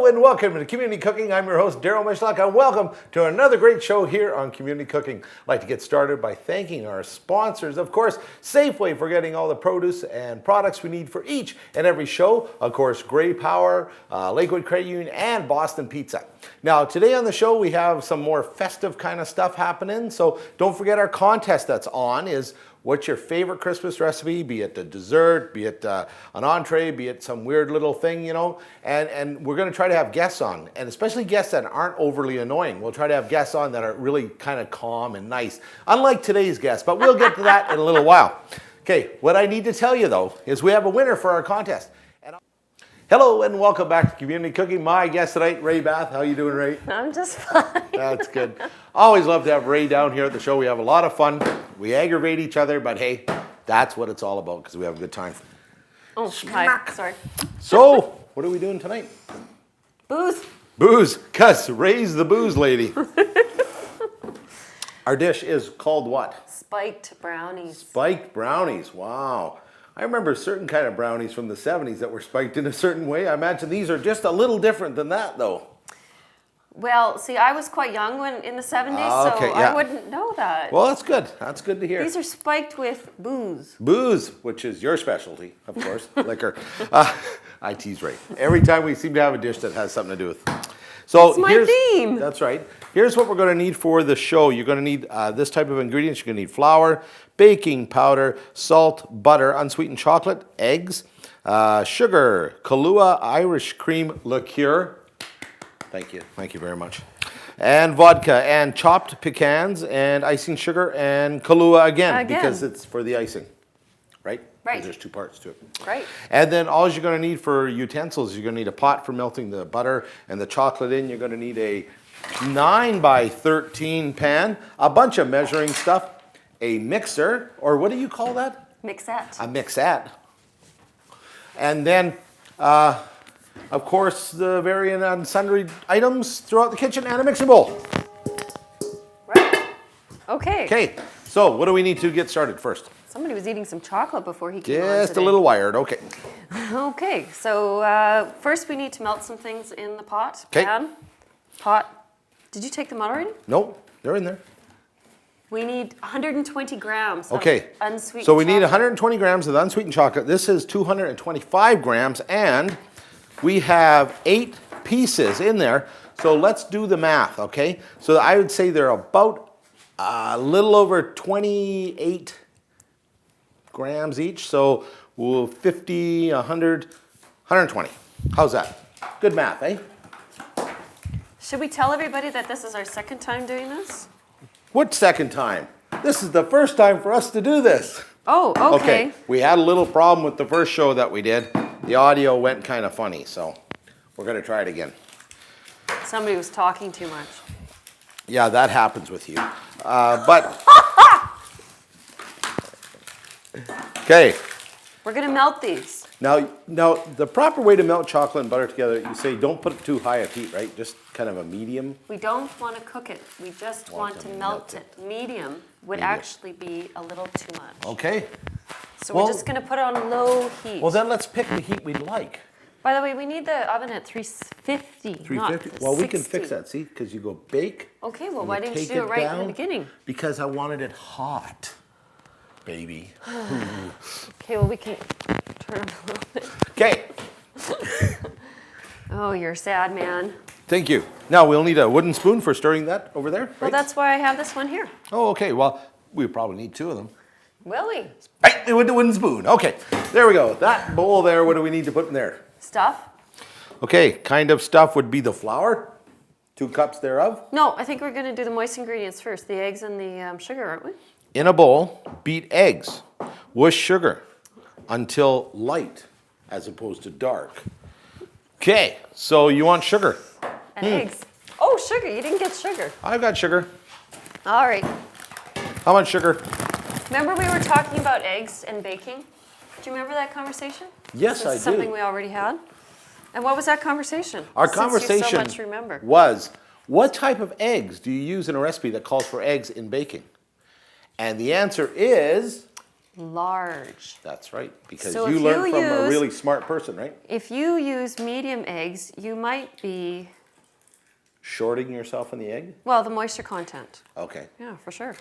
Hello and welcome to Community Cooking. I'm your host, Daryl Mishlock, and welcome to another great show here on Community Cooking. I'd like to get started by thanking our sponsors. Of course, Safeway for getting all the produce and products we need for each and every show. Of course, Gray Power, Lakewood Credit Union, and Boston Pizza. Now, today on the show, we have some more festive kind of stuff happening. So don't forget our contest that's on is what's your favorite Christmas recipe, be it a dessert, be it an entree, be it some weird little thing, you know, and we're going to try to have guests on, and especially guests that aren't overly annoying. We'll try to have guests on that are really kind of calm and nice, unlike today's guest, but we'll get to that in a little while. Okay, what I need to tell you, though, is we have a winner for our contest. Hello and welcome back to Community Cooking. My guest tonight, Rae Bath. How you doing, Rae? I'm just fine. That's good. Always love to have Rae down here at the show. We have a lot of fun. We aggravate each other, but hey, that's what it's all about because we have a good time. Oh, hi. Sorry. So, what are we doing tonight? Booze. Booze, because Rae's the booze lady. Our dish is called what? Spiked brownies. Spiked brownies. Wow. I remember a certain kind of brownies from the 70s that were spiked in a certain way. I imagine these are just a little different than that, though. Well, see, I was quite young when in the 70s, okay, so yeah. I wouldn't know that. Well, that's good. That's good to hear. These are spiked with booze. Booze, which is your specialty, of course, liquor. I tease Rae. Every time we seem to have a dish that has something to do with. So it's my theme. That's right. Here's what we're going to need for the show. You're going to need this type of ingredients. You're going to need flour, baking powder, salt, butter, unsweetened chocolate, eggs, sugar, Kahlua Irish cream liqueur. Thank you. Thank you very much. And vodka and chopped pecans and icing sugar and Kahlua again. Because it's for the icing, right? Right. There's two parts to it. Right. And then all you're going to need for utensils, you're going to need a pot for melting the butter and the chocolate in. You're going to need a 9 by 13 pan, a bunch of measuring stuff, a mixer, or what do you call that? Mixette. A mixette. And then, of course, the varying and sundry items throughout the kitchen and a mixing bowl. Right. Okay. Okay, so what do we need to get started first? Somebody was eating some chocolate before he came on Just today. a little wired, okay. Okay, so first we need to melt some things in the pot. Okay. Pan, pot. Did you take them out already? Nope, they're in there. We need 120 grams Okay, of unsweetened so we need chocolate. 120 grams of unsweetened chocolate. This is 225 grams, and we have 8 pieces in there. So let's do the math, okay? So I would say they're about a little over 28 grams each. So we'll 50, 100, 120. How's that? Good math, eh? Should we tell everybody that this is our second time doing this? What second time? This is the first time for us to do this. Oh, okay. We had a little problem with the first show that we did. The audio went kind of funny, so we're going to try it again. Somebody was talking too much. Yeah, that happens with you. But okay. We're going to melt these. Now, the proper way to melt chocolate and butter together, you say don't put it too high of heat, right? Just kind of a medium. We don't want to cook it. We just want to melt it. Medium would actually be a little too much. Okay. So Well- we're just going to put it on low heat. Well, then let's pick the heat we'd like. By the way, we need the oven at 350, 350. not Well, we can 60. fix that, see? Because you go bake. Okay, well, and why didn't you take do it right in down, the beginning? Because I wanted it hot, baby. Okay, well, we can turn it a little bit. Okay. Oh, you're a sad man. Thank you. Now we'll need a wooden spoon for stirring that over there, right? Well, that's why I have this one here. Oh, okay. Well, we probably need 2 of them. Will we? Right, with the wooden spoon. Okay, there we go. That bowl there, what do we need to put in there? Stuff? Okay, kind of stuff would be the flour, 2 cups thereof. No, I think we're going to do the moist ingredients first, the eggs and the sugar, aren't we? In a bowl, beat eggs with sugar until light as opposed to dark. Okay, so you want sugar. And eggs. Oh, sugar. You didn't get sugar. I've got sugar. All right. How much sugar? Remember we were talking about eggs and baking? Do you remember that conversation? Yes, This I is something do. we already had. And what was that conversation? Our Since you conversation so much remember. was, what type of eggs do you use in a recipe that calls for eggs in baking? And the answer is large. That's right, because So you if learned you from a use- really smart person, right? If you use medium eggs, you might be, Shorting yourself in the egg? well, the moisture content. Okay, Yeah, for sure.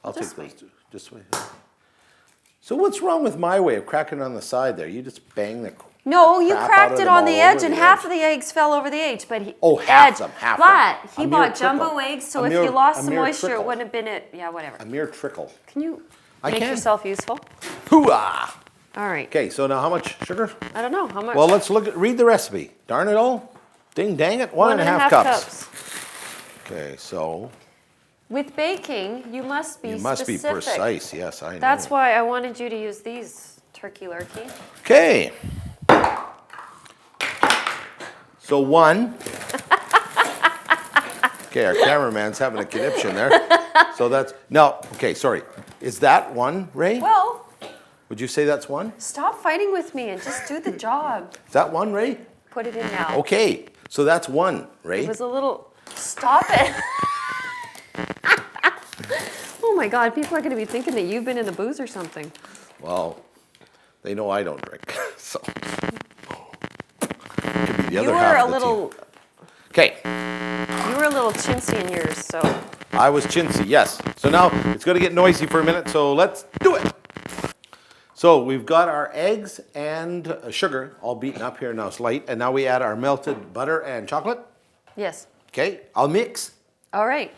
I'll Just take those two. Just wait. So what's wrong with my way of cracking on the side there? You just bang the No, you crap out cracked of it them on all the over edge, and the half edge. of the eggs fell over the edge. But he, Oh, half edge, them, half but them. he A mere bought jumbo trickle. eggs, so A if mere- you lost a the mere moisture, trickle. it wouldn't have been it. Yeah, whatever. A mere trickle. Can you I make can. yourself useful? Hooah! All right. Okay, so now how much sugar? I don't know how much. Well, let's read the recipe. Darn it all. Ding dang it. 1.5 cups. Okay, so With baking, you must be you must be specific. precise. Yes, I know. That's why I wanted you to use these, turkey lurkey. Okay. So 1. Okay, our cameraman's having a conniption there. So that's, no, okay, sorry. Is that 1, Ray? Well, Would you say that's 1? stop fighting with me and just do the job. Is that 1, Ray? Put it in now. Okay, so that's 1, Ray. It was a little. Stop it. Oh my God, people are going to be thinking that you've been in the booze or something. Well, they know I don't drink, so. Could be the You other were half a of the little. team. Okay, You were a little chintzy in yours, so. I was chintzy, yes. So now it's going to get noisy for a minute, so let's do it. So we've got our eggs and sugar all beaten up here, now it's light, and now we add our melted butter and chocolate. Yes. Okay, I'll mix. All right.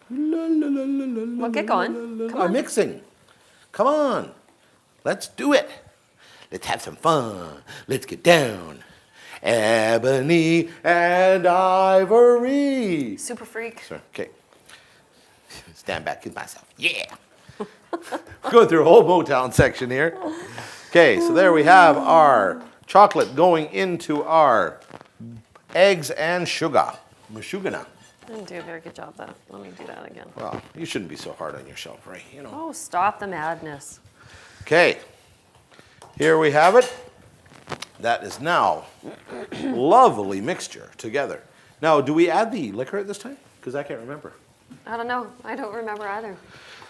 Well, get going. Come I'm on. mixing. Come on. Let's do it. Let's have some fun. Let's get down. Ebony and ivory. Super freak. Sorry, okay. Stand back in myself. Yeah. Going through a whole Motown section here. Okay, so there we have our chocolate going into our eggs and sugar. Mashugana. I didn't do a very good job though. Let me do that again. Well, you shouldn't be so hard on yourself, right? You know. Oh, stop the madness. Okay, here we have it. That is now lovely mixture together. Now, do we add the liquor at this time? Because I can't remember. I don't know. I don't remember either.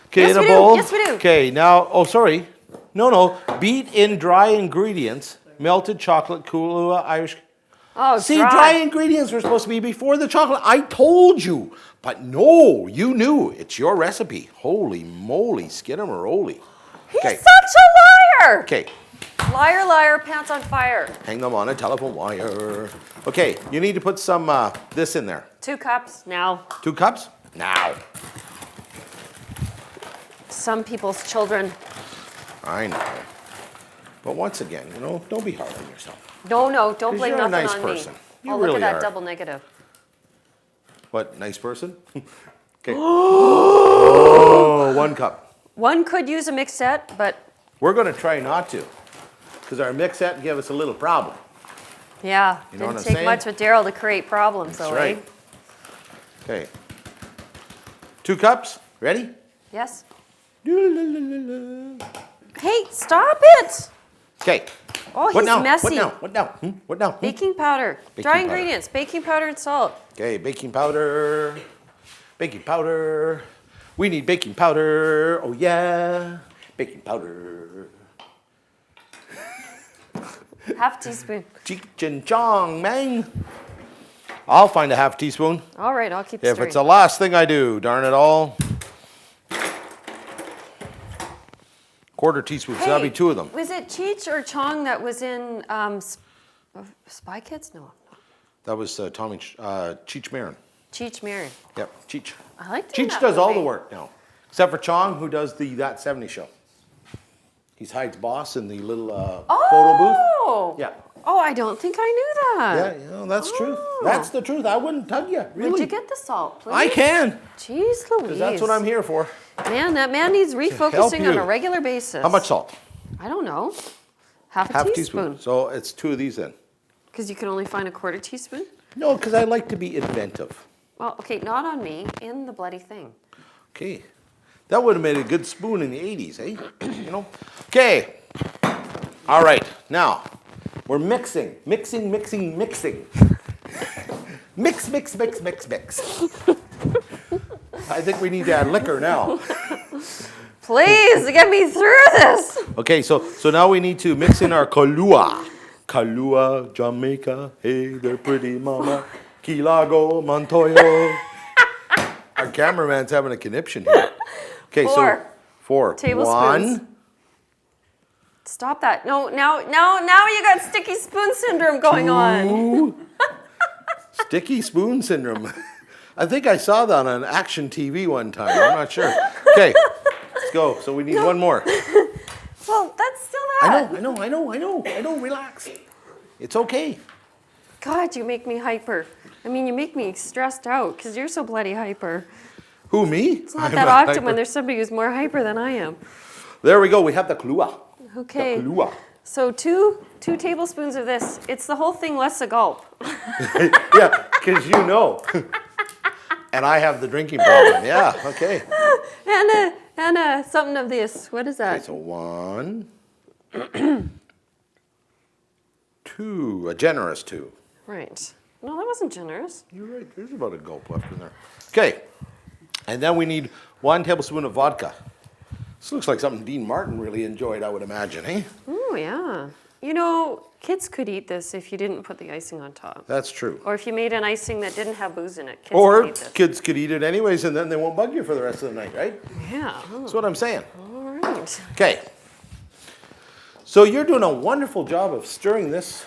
Okay, Yes, in a we do. bowl. Yes, we do. Okay, now, oh, sorry. No. Beat in dry ingredients, melted chocolate, Kahlua, Irish. Oh, See, dry ingredients were supposed to be before the chocolate. I told you. But no, you knew. It's your recipe. Holy moly, skidamaroly. He's Okay. such a liar. Okay, Liar, liar, pants on fire. hang them on a telephone wire. Okay, you need to put some this in there. 2 cups now. 2 cups? Now. Some people's children. I know. But once again, don't be hard on yourself. No, don't 'Cause blame you're a nothing nice on person. me. You Oh, look really at that are. double negative. What, nice person? Okay. Oh, 1 cup. One could use a mixette, but We're going to try not to, because our mixette gave us a little problem. yeah, You know what didn't I'm take saying? much with Daryl to create problems, That's though, right. eh? Okay. 2 cups. Ready? Yes. Okay. Hey, stop it! Oh, What he's now? messy. What now? What now? What now? Baking powder, Baking dry powder. ingredients, baking powder and salt. Okay, baking powder. Baking powder. We need baking powder. Oh, yeah. Baking powder. Half teaspoon. Cheech and Chong, man. I'll find a half teaspoon. All right, I'll keep If stirring. it's the last thing I do, darn it all. Quarter teaspoon, so that'll be 2 of them. Was it Cheech or Chong that was in Spy Kids? No, That was Cheech Marin. Cheech Marin. Yep, Cheech. I like Cheech does all the work now, except for Chong, who does the That 70 Show. He's Hyde's boss in the little photo booth. Oh. Yeah. Oh, I don't think I knew that. Yeah, that's truth. That's the truth. I wouldn't tug you, really. Would you get the salt, please? I can, Jeez Louise. because that's what I'm here for. Man, that man needs refocusing on you. a regular basis. How much salt? I don't know. Half a Half teaspoon. So it's 2 of these then. Because you can only find a quarter teaspoon? No, because I like to be inventive. Well, okay, not on me, in the bloody thing. Okay. That would have made a good spoon in the 80s, eh? Okay. All right. Now, we're mixing. Mix. mix. I think we need to add liquor now. Please, get me through this. Okay, so now we need to mix in our Kahlua. Kahlua, Jamaica, hey there pretty mama, Key Largo, Montoya. Our cameraman's having a conniption here. Okay, so 4 tablespoons. 1. Stop that. No, now you got sticky spoon syndrome going on. Sticky spoon syndrome. I think I saw that on Action TV one time. I'm not sure. Okay, let's go. So we need one more. Well, that's still that. I know. Relax. It's okay. God, you make me hyper. I mean, you make me stressed out because you're so bloody hyper. Who, me? It's not that often when there's somebody who's more hyper than I am. There we go. We have the Kahlua. Okay. The Kahlua. So two tablespoons of this. It's the whole thing less a gulp. Yeah, because you know. And I have the drinking problem. Yeah, okay. And something of this. What is that? Okay, so 1, 2, a generous 2. Right. No, that wasn't generous. You're right. There's about a gulp left in there. Okay. And then we need 1 tablespoon of vodka. This looks like something Dean Martin really enjoyed, I would imagine, eh? Oh, yeah. You know, kids could eat this if you didn't put the icing on top. That's true. Or if you made an icing that didn't have booze in it. Kids Or could eat this. kids could eat it anyways, and then they won't bug you for the rest of the night, right? Yeah. That's what I'm saying. All right. Okay. So you're doing a wonderful job of stirring this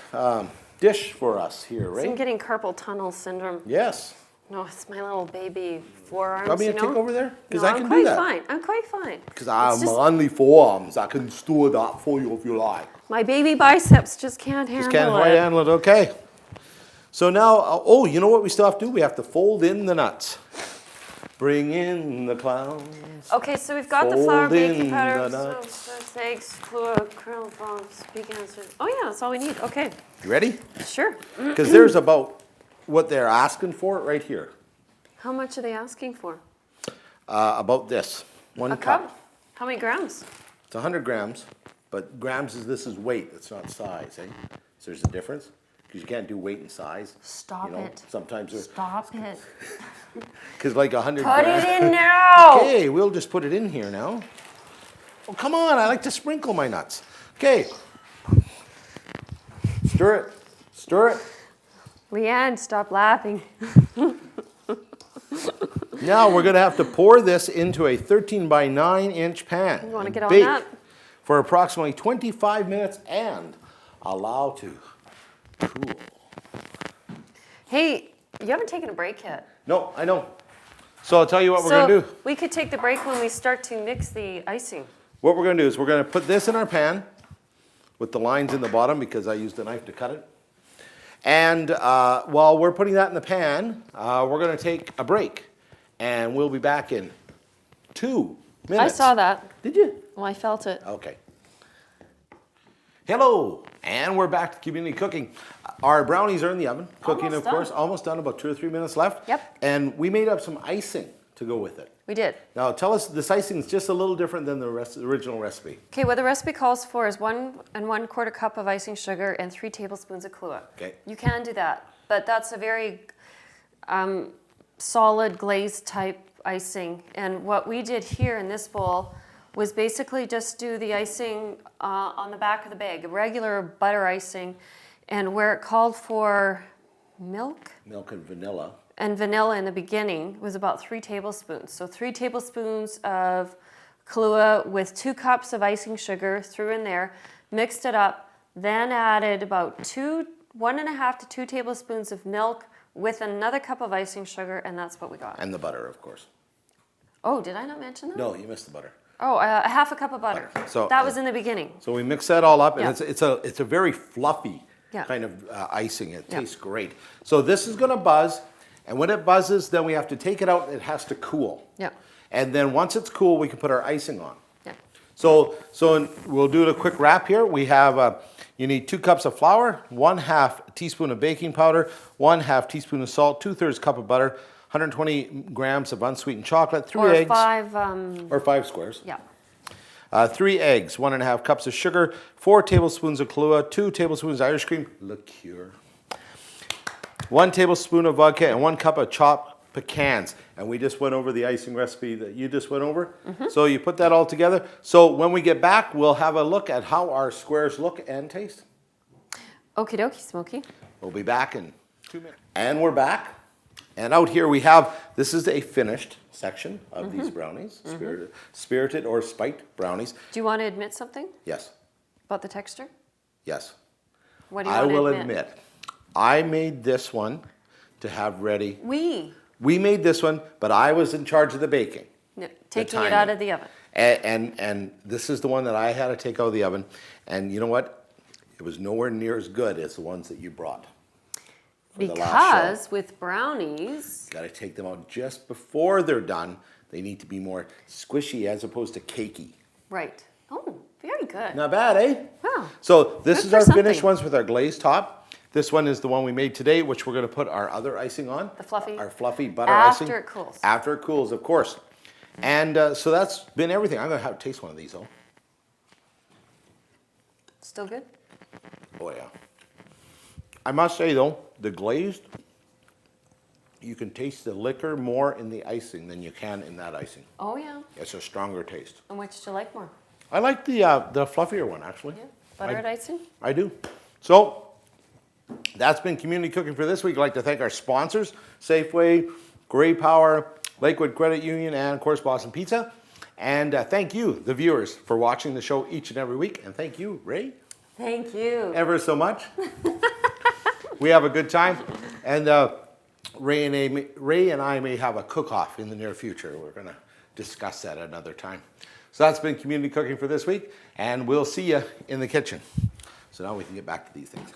dish for us here, So I'm right? getting carpal tunnel syndrome. Yes. No, it's my little baby forearms, Want me to you know? take over there? Because No, I can do that. I'm quite fine. Because It's I'm just- only forearms. I can store that for you if you like. My baby biceps just can't handle Just can't it. quite handle it. Okay. So now, oh, you know what we still have to do? We have to fold in the nuts. Bring in the clowns. Okay, so we've got the flour, Fold in baking powder, the nuts. soap, eggs, Kahlua, kernel bombs, pecans. Oh yeah, that's all we need. Okay, You ready? sure. Because there's about what they're asking for right here. How much are they asking for? About this. 1 A cup? How many grams? It's 100 grams, but grams this is weight. It's not size, eh? So there's a difference because you can't do weight and size. Stop you know, it. Sometimes there's Stop it. because like 100 Put grams. it in now. Okay, we'll just put it in here now. Oh, come on, I like to sprinkle my nuts. Okay. Stir it. Stir it. Leanne, stop laughing. Now we're going to have to pour this into a 13 by 9 inch pan. You wanna and get on bake that? for approximately 25 minutes and allow to cool. Hey, you haven't taken a break yet. No, I know. So I'll tell you what we're going to do. We could take the break when we start to mix the icing. What we're going to do is we're going to put this in our pan with the lines in the bottom because I used a knife to cut it. And while we're putting that in the pan, we're going to take a break. And we'll be back in 2 minutes. I saw that. Did you? Well, I felt it. Okay. Hello, and we're back to community cooking. Our brownies are in the oven, cooking, Almost of done. course, almost done, about 2 or 3 minutes left. Yep. And we made up some icing to go with it. We did. Now, tell us, this icing is just a little different than the original recipe. Okay, what the recipe calls for is 1 1/4 cup of icing sugar and 3 tablespoons of Kahlua. Okay. You can do that, but that's a very solid glazed type icing. And what we did here in this bowl was basically just do the icing on the back of the bag, a regular butter icing, and where it called for milk Milk and vanilla. and vanilla in the beginning was about 3 tablespoons. So 3 tablespoons of Kahlua with 2 cups of icing sugar, threw in there, mixed it up, then added about 1.5 to 2 tablespoons of milk with another cup of icing sugar, and that's what we got. And the butter, of course. Oh, did I not mention that? No, you missed the butter. Oh, a half a cup of butter. So, that was in the beginning. So we mix that all up, and Yeah. it's a very fluffy Yeah. kind of icing. It Yeah. tastes great. So this is going to buzz, and when it buzzes, then we have to take it out. It has to cool. Yeah. And then once it's cool, we can put our icing on. Yeah. So we'll do a quick wrap here. We have you need 2 cups of flour, 1/2 teaspoon of baking powder, 1/2 teaspoon of salt, 2/3 cup of butter, 120 grams of unsweetened chocolate, 3 Or eggs, 5, or 5 squares. yeah. 3 eggs, 1.5 cups of sugar, 4 tablespoons of Kahlua, 2 tablespoons Irish cream liqueur, 1 tablespoon of vodka, and 1 cup of chopped pecans. And we just went over the icing recipe that you just went over. So you put that all together. So when we get back, we'll have a look at how our squares look and taste. Okie dokie, Smokey. We'll be back in 2 minutes. And we're back. And out here we have, this is a finished section of these brownies, spirited or spiked brownies. Do you want to admit something Yes, about the texture? yes. What do you I want to will admit? I made this one to have ready. We. We made this one, but I was in charge of the baking. No, taking it timing. out of the oven. And this is the one that I had to take out of the oven. And you know what? It was nowhere near as good as the ones that you brought. For the last Because show. with brownies, Got to take them out just before they're done. They need to be more squishy as opposed to cakey. right. Oh, very good. Not bad, eh? Wow. So this Good is for our finished something. ones with our glazed top. This one is the one we made today, which we're going to put our other icing on. The fluffy. Our fluffy butter icing. After it cools. After it cools, of course. And so that's been everything. I'm going to have to taste one of these, though. Still good? Oh, yeah. I must say, though, the glazed, you can taste the liquor more in the icing than you can in that icing. Oh, yeah. It's a stronger taste. And which do you like more? I like the fluffier one, actually. Yeah. Buttered icing? I do. So that's been community cooking for this week. I'd like to thank our sponsors, Safeway, Gray Power, Lakewood Credit Union, and of course Boston Pizza. And thank you, the viewers, for watching the show each and every week. And thank you, Rae, Thank you. ever so much. We have a good time. And Rae and I may have a cook-off in the near future. We're going to discuss that another time. So that's been community cooking for this week. And we'll see you in the kitchen. So now we can get back to these things.